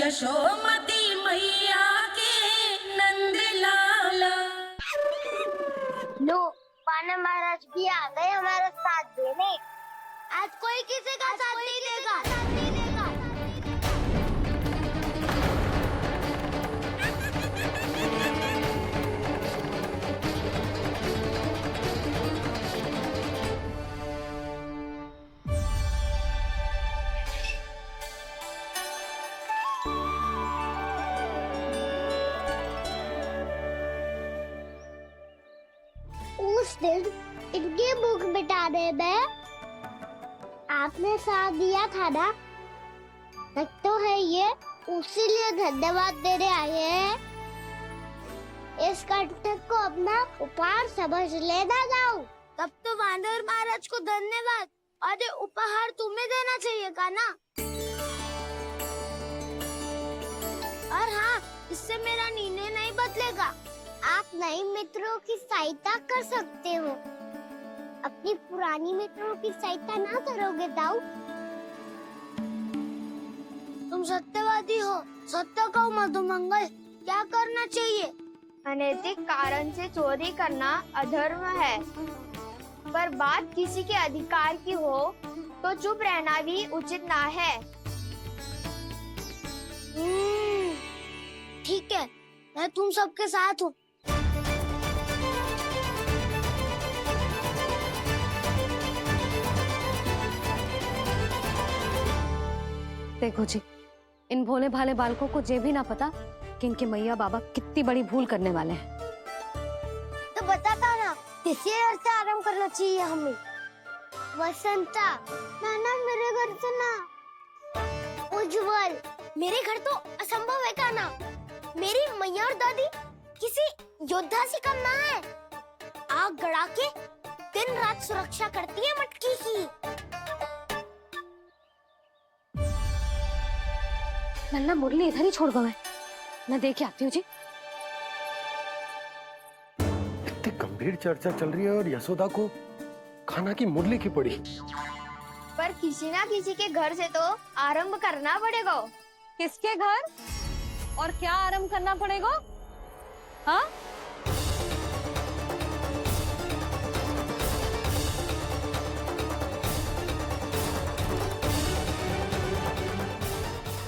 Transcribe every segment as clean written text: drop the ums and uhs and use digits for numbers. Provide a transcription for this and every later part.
यशोमती मैया के नंद लाला। लो, पाना महाराज भी आ गए हमारा साथ देने। आज कोई किसी का साथ नहीं देगा। उस दिन इनकी भूख मिटाने में आपने साथ दिया था ना, तो है ये उसी लिए धन्यवाद देने आए हैं। इस कंटक को अपना उपहार समझ लेना जाओ। तब तो वानर महाराज को धन्यवाद और ये उपहार तुम्हें देना चाहिए का ना। और हाँ, इससे मेरा निर्णय नहीं बदलेगा। आप नए मित्रों की सहायता कर सकते हो। अपनी पुरानी मित्रों की सहायता ना करोगे दाऊ। तुम सत्यवादी हो, सत्य कहो मधुमंगल, क्या करना चाहिए? अनैतिक कारण से चोरी करना अधर्म है, पर बात किसी के अधिकार की हो तो चुप रहना भी उचित ना है। ठीक है, मैं तुम सबके साथ हूँ। देखो जी, इन भोले भाले बालकों को ये भी ना पता कि इनके मैया बाबा कितनी बड़ी भूल करने वाले हैं। तो बताता ना, किसी घर से आराम करना चाहिए हमें। वसंता, नाना मेरे घर से ना। उज्जवल, मेरे घर तो असंभव है का ना। मेरी मैया और दादी किसी योद्धा से कम ना है। आग गड़ा के दिन रात सुरक्षा करती है मटकी की। नन्ना मुरली इधर ही छोड़ गए, मैं देख आती हूँ जी। इतनी गंभीर चर्चा चल रही है और यशोदा को खाना की मुरली की पड़ी। पर किसी ना किसी के घर से तो आरंभ करना पड़ेगा। किसके घर और क्या आरंभ करना पड़ेगा? हाँ,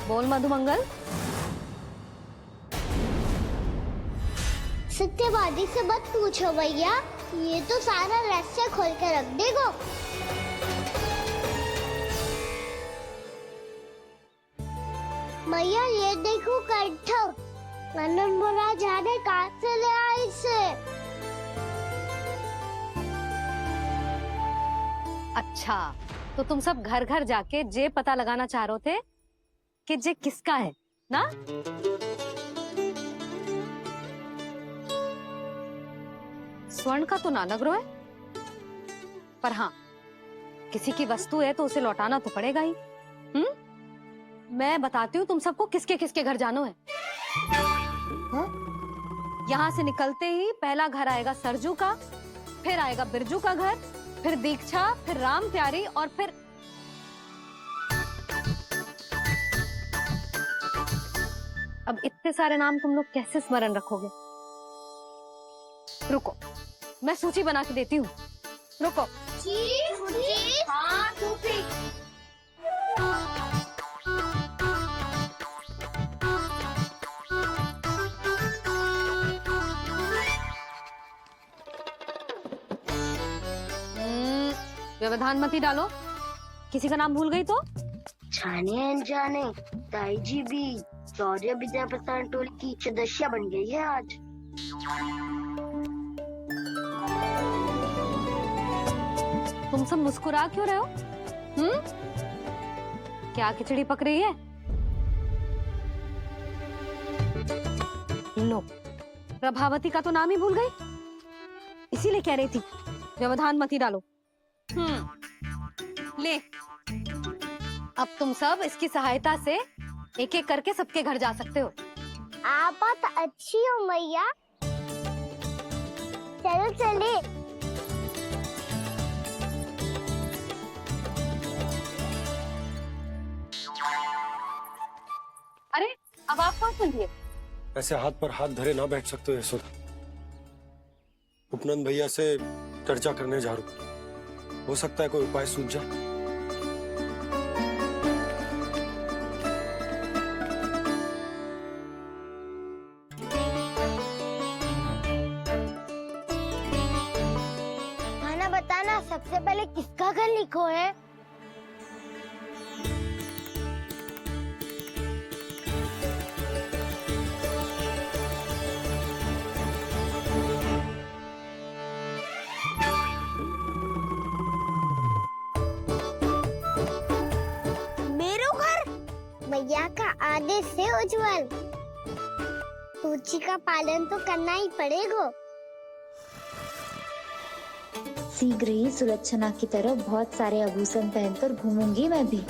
बोल मधुमंगल। सत्यवादी से मत पूछो भैया, ये तो सारा रहस्य खोल के रख देगा। भैया ये देखो कंठक, नंदन महाराज जाने कहाँ से ले आए इसे। अच्छा, तो तुम सब घर घर जाके जे पता लगाना चाह रहे थे कि जे किसका है ना? स्वर्ण का तो ना लग रहा है, पर हाँ, किसी की वस्तु है तो उसे लौटाना तो पड़ेगा ही। मैं बताती हूँ तुम सबको किसके किसके घर जाना है। यहाँ से निकलते ही पहला घर आएगा सरजू का, फिर आएगा बिरजू का घर, फिर दीक्षा, फिर राम प्यारी और फिर अब इतने सारे नाम तुम लोग कैसे स्मरण रखोगे? रुको, मैं सूची बना के देती हूँ। रुको। हाँ, व्यवधान मत ही डालो, किसी का नाम भूल गई तो? जाने अनजाने ताई जी भी शौर्य विद्या प्रसारण टोली की सदस्य बन गई है आज। तुम सब मुस्कुरा क्यों रहे हो? क्या खिचड़ी पक रही है? लो, प्रभावती का तो नाम ही भूल गई, इसीलिए कह रही थी व्यवधान मत ही डालो। ले, अब तुम सब इसकी सहायता से एक एक करके सबके घर जा सकते हो। आप बात अच्छी हो मैया, चलो चले। अरे अब आप कहाँ चल दिए? ऐसे हाथ पर हाथ धरे ना बैठ सकते हो यशोदा। उपनंद भैया से चर्चा करने जा रहा हूं, हो सकता है कोई उपाय सूझ जाए। खाना बताना, सबसे पहले किसका घर लिखो है? भैया का आदेश से उज्जवल, सूची का पालन तो करना ही पड़ेगा। शीघ्र ही सुलक्षणा की तरह बहुत सारे आभूषण पहनकर घूमूंगी मैं भी।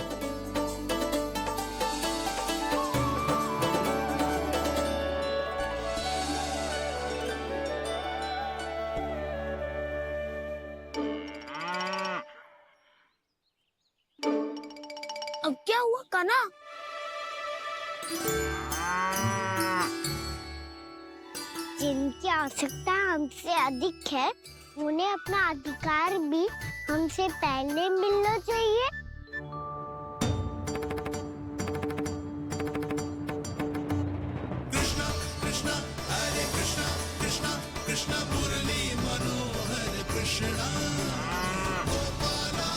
अब क्या हुआ काना? जिनकी आवश्यकता हमसे अधिक है, उन्हें अपना अधिकार भी हमसे पहले मिलना चाहिए। कृष्णा कृष्णा हरे कृष्णा कृष्णा कृष्णा मुरली मनोहर कृष्णा गोपाला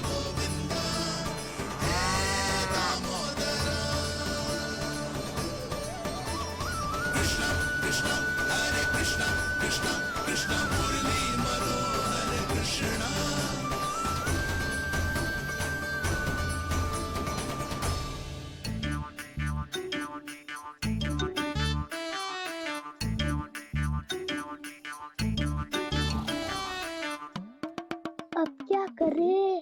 गोविंदा हे दामोदरा। कृष्णा कृष्णा हरे कृष्णा कृष्णा कृष्णा मुरली मनोहर कृष्णा। अब क्या करे?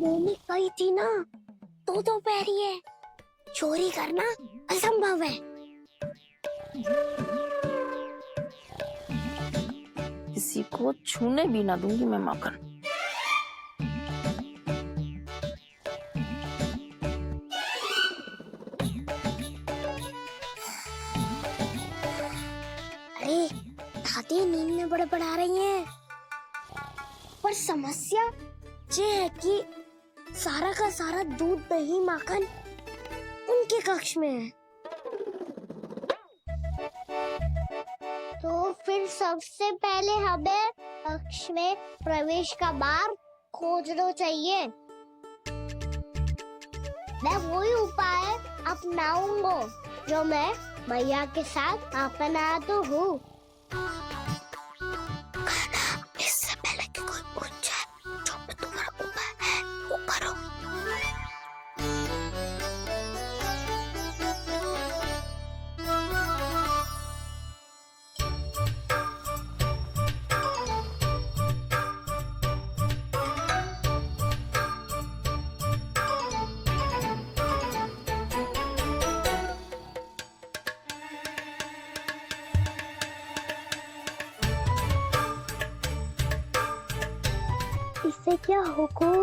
मम्मी कही थी ना, दो पैरी है, चोरी करना असंभव है। किसी को छूने भी ना दूंगी मैं माखन। अरे दादी नींद में बड़बड़ा रही हैं। पर समस्या ये है कि सारा का सारा दूध दही माखन उनके कक्ष में है। तो फिर सबसे पहले हमें कक्ष में प्रवेश का मार्ग खोजना चाहिए। मैं वही उपाय अपनाऊंगा जो मैं भैया के साथ अपना तो हूँ। इससे पहले कि कोई पूछ जाए, जो भी तुम्हारा उपाय है वो करो। इससे क्या होगा?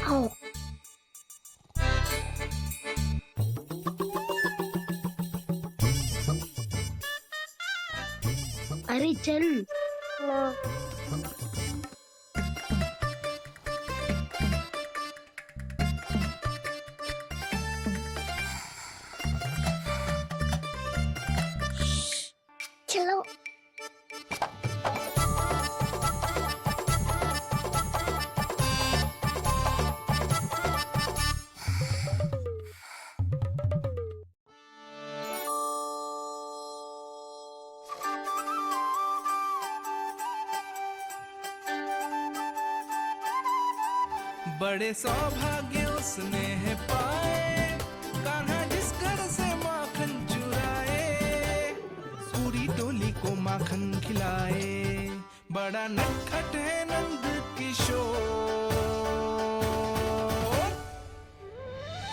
आओ। अरे चल ना। चलो। बड़े सौभाग्य उसने है पाए, कान्हा जिस घर से बड़ा नटखट है नंद किशोर।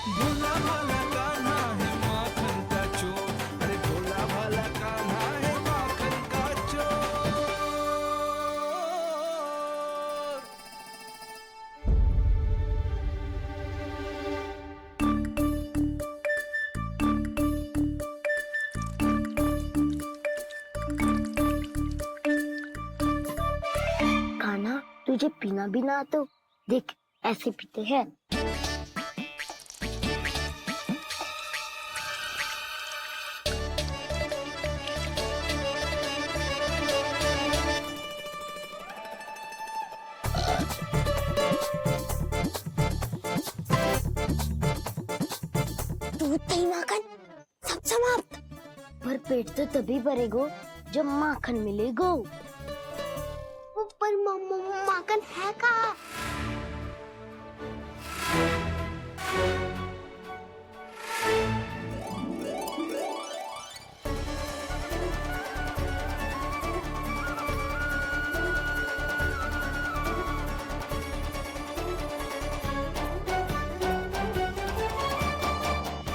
भोला भाला कान्हा है माखन का चोर, अरे भोला भाला कान्हा है माखन का चोर। कान्हा, तुझे पीना भी ना तो देख ऐसे पीते हैं। दूध दही माखन सब समाप्त। पर पेट तो तभी भरेगो जब माखन मिलेगो। पर माखन है कहाँ?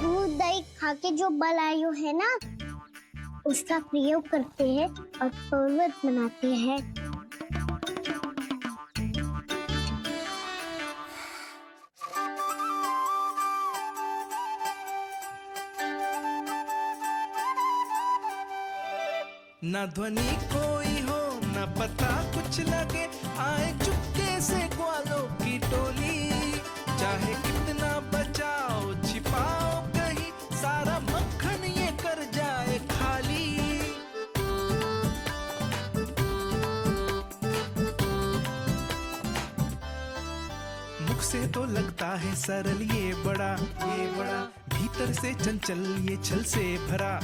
दूध दही खा के जो बल आयु है ना, उसका प्रयोग करते हैं और पर्वत बनाते हैं। न ध्वनि कोई हो न पता कुछ लगे, आए चुपके से ग्वालों की टोली। चाहे कितना बचाओ छिपाओ कहीं, सारा मक्खन ये कर जाए खाली। मुख से तो लगता है सरल ये बड़ा भीतर से चंचल ये छल से भरा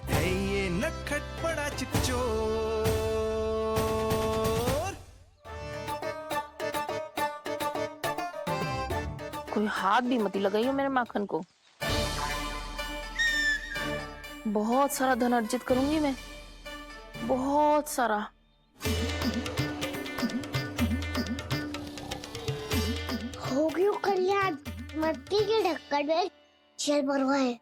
है ये नटखट बड़ा चिकचोर। कोई हाथ भी मत लगाइयो मेरे माखन को। बहुत सारा धन अर्जित करूंगी मैं, बहुत सारा। हो गयो कल्याण, मट्टी के ढक्कन में जल भरवा है।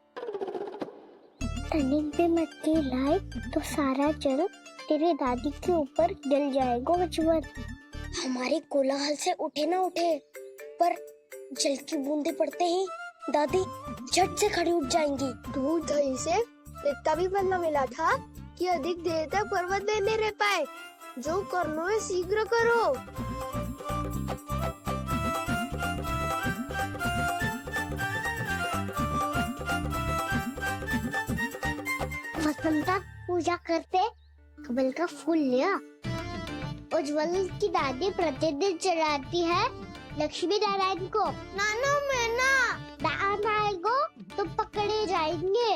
टनिक पे मट्टी लाए तो सारा जल तेरे दादी के ऊपर डल जाएगा बचवन। हमारे कोलाहल से उठे ना उठे, पर जल की बूंदे पड़ते ही दादी झट से खड़ी उठ जाएंगी। दूध दही से इतना भी बदला मिला था कि अधिक देर तक पर्वत में नहीं रह पाए। जो करना है शीघ्र करो। वसंता पूजा करते कमल का फूल लिया। उज्ज्वल की दादी प्रतिदिन चढ़ाती है लक्ष्मी नारायण को। नाना मैं ना दान आएगो तो पकड़े जाएंगे,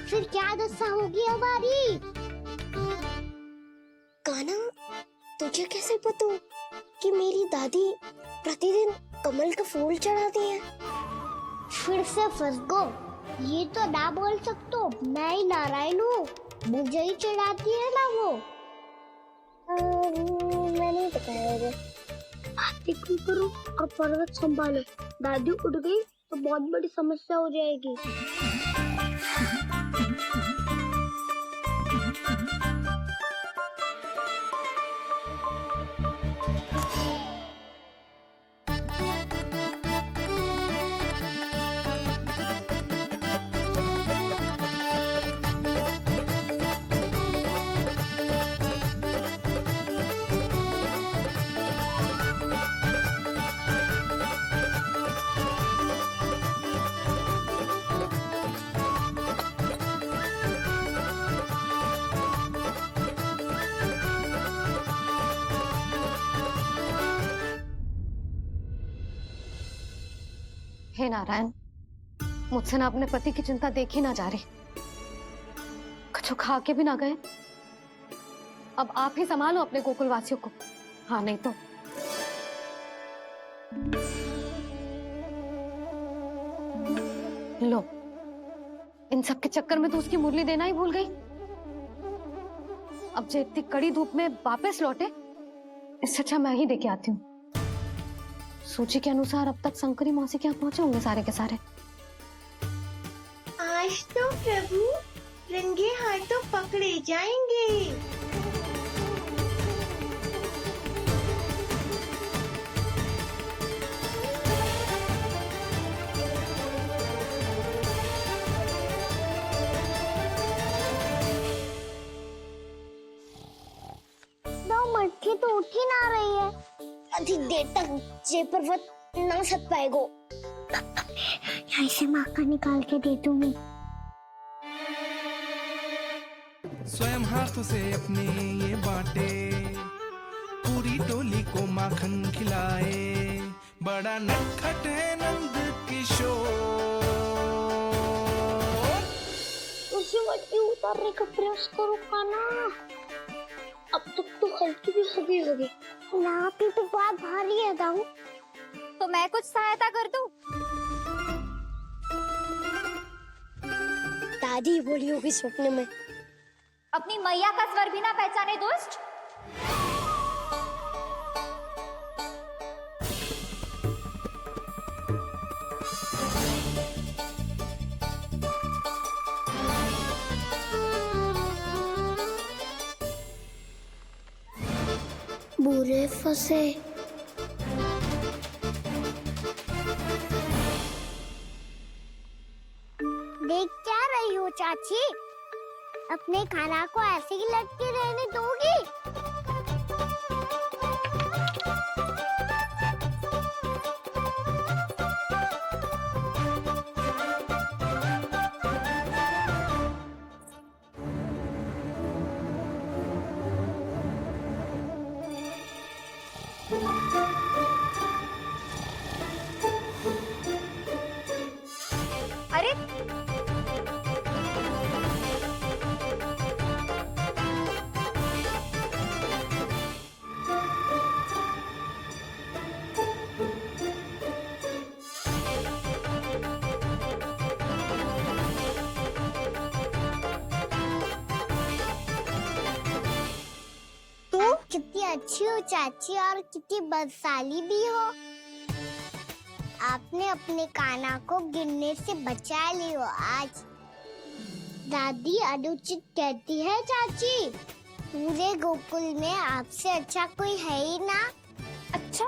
फिर क्या दशा होगी हमारी? कान्हा, तुझे कैसे पता कि मेरी दादी प्रतिदिन कमल का फूल चढ़ाती है? फिर से फंस गो। ये तो ना बोल सकतो, मैं ही नारायण हूँ, मुझे ही चढ़ाती है ना वो। मैं नहीं बताया। आप एक करो और पर्वत संभालो। दादी उठ गई तो बहुत बड़ी समस्या हो जाएगी। हे नारायण, मुझसे ना अपने पति की चिंता देखी ना जा रही। कुछ खा के भी ना गए। अब आप ही संभालो अपने गोकुल वासियों को। हाँ नहीं तो लो, इन सब के चक्कर में तो उसकी मुरली देना ही भूल गई। अब जो इतनी कड़ी धूप में वापस लौटे, इससे अच्छा मैं ही देके आती हूँ। सूची के अनुसार अब तक शंकरी मौसी के यहाँ पहुंचे होंगे सारे के सारे। आज तो प्रभु रंगे हाथों पकड़े जाएंगे। दो मटकी तो उठ ही ना रही है। अधिक देर तक जे पर्वत ना सक पाएगो। यहाँ से माखन निकाल के दे दूंगी। स्वयं हाथों से अपने ये बांटे, पूरी टोली को माखन खिलाए, बड़ा नटखट है नंद किशोर। उसे मटकी उतारने का प्रयास करो काना। अब तक तो हल्की भी होगी। लाठी तो बहुत भारी है दाऊ। तो मैं कुछ सहायता कर दूं? दादी बोली होगी सपने में। अपनी मैया का स्वर भी ना पहचाने दुष्ट। बुरे फंसे। देख क्या रही हो चाची? अपने खाना को ऐसे ही लटके रहने दोगी? अरे कितनी अच्छी हो चाची और कितनी बदसाली भी हो। आपने अपने काना को गिरने से बचा ली हो आज। दादी अनुचित कहती है चाची, पूरे गोकुल में आपसे अच्छा कोई है ही ना। अच्छा,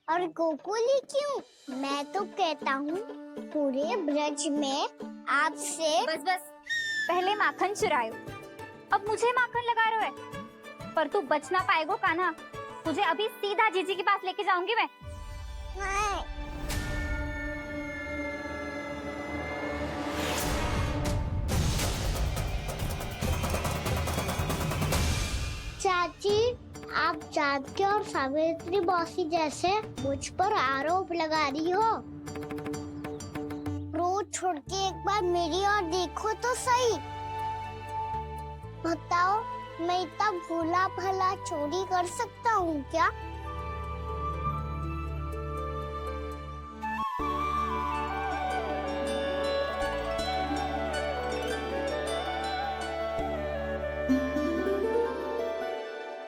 और गोकुल ही क्यों, मैं तो कहता हूँ पूरे ब्रज में आपसे। बस बस, पहले माखन चुरायो, अब मुझे माखन लगा रहे हो। पर तू बच ना पाएगो कान्हा, तुझे अभी सीधा जीजी के पास लेके जाऊंगी मैं। नहीं। चाची, आप जानकी और सावित्री मौसी जैसे मुझ पर आरोप लगा रही हो। रोज छोड़ के एक बार मेरी ओर देखो तो सही। बताओ, मैं इतना भोला भला चोरी कर सकता हूँ क्या?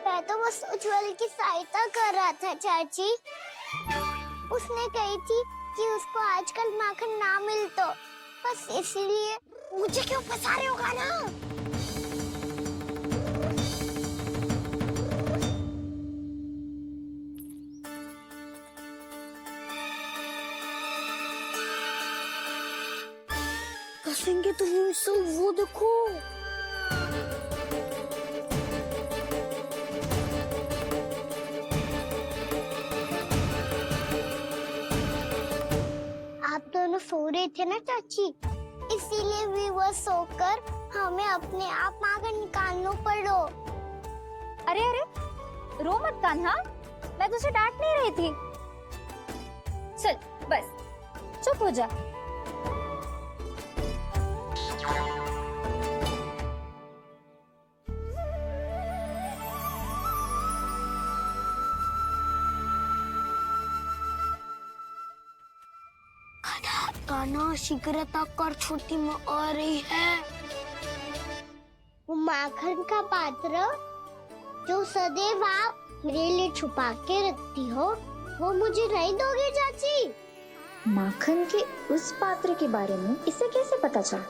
मैं तो बस उज्जवल की सहायता कर रहा था चाची। उसने कही थी कि उसको आजकल माखन ना मिल तो बस इसलिए। मुझे क्यों फंसा रहे हो ना? कसेंगे तो वो देखो। आप दोनों सो रहे थे ना चाची, इसीलिए भी वो सोकर हमें अपने आप माखन निकालना पड़ो। अरे अरे, रो मत कान्हा, मैं तुझे डांट नहीं रही थी। चल बस चुप हो जा। कान्हा शीघ्रता कर, छोटी माँ आ रही है। वो माखन का पात्र जो सदैव आप मेरे लिए छुपा के रखती हो, वो मुझे नहीं दोगे चाची? माखन के उस पात्र के बारे में इसे कैसे पता चला?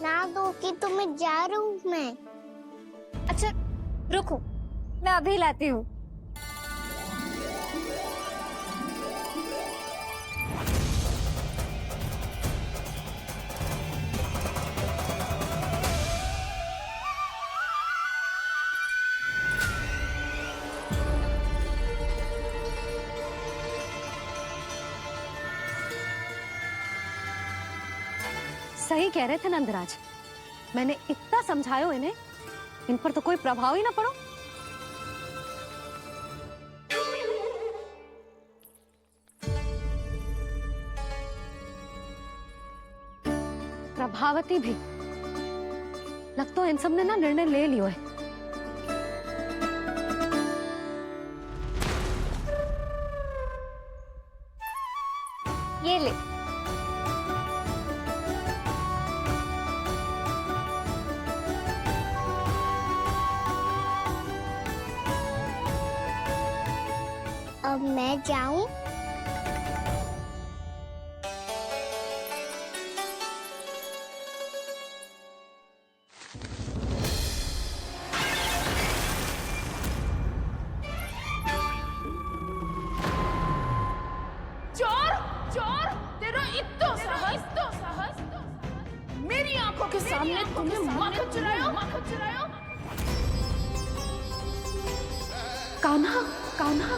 ना दो कि तुम्हें जा रहा हूँ मैं। अच्छा रुको, मैं अभी लाती हूँ। सही कह रहे थे नंदराज, मैंने इतना समझायो इन्हें, इन पर तो कोई प्रभाव ही ना पड़ो। प्रभावती भी लगता है इन सब ने ना निर्णय ले लियो है। ये ले, अब मैं जाऊं? चोर चोर, तेरा इतना साहस, मेरी आंखों के सामने तुमने माखन चुराया। कान्हा, कान्हा,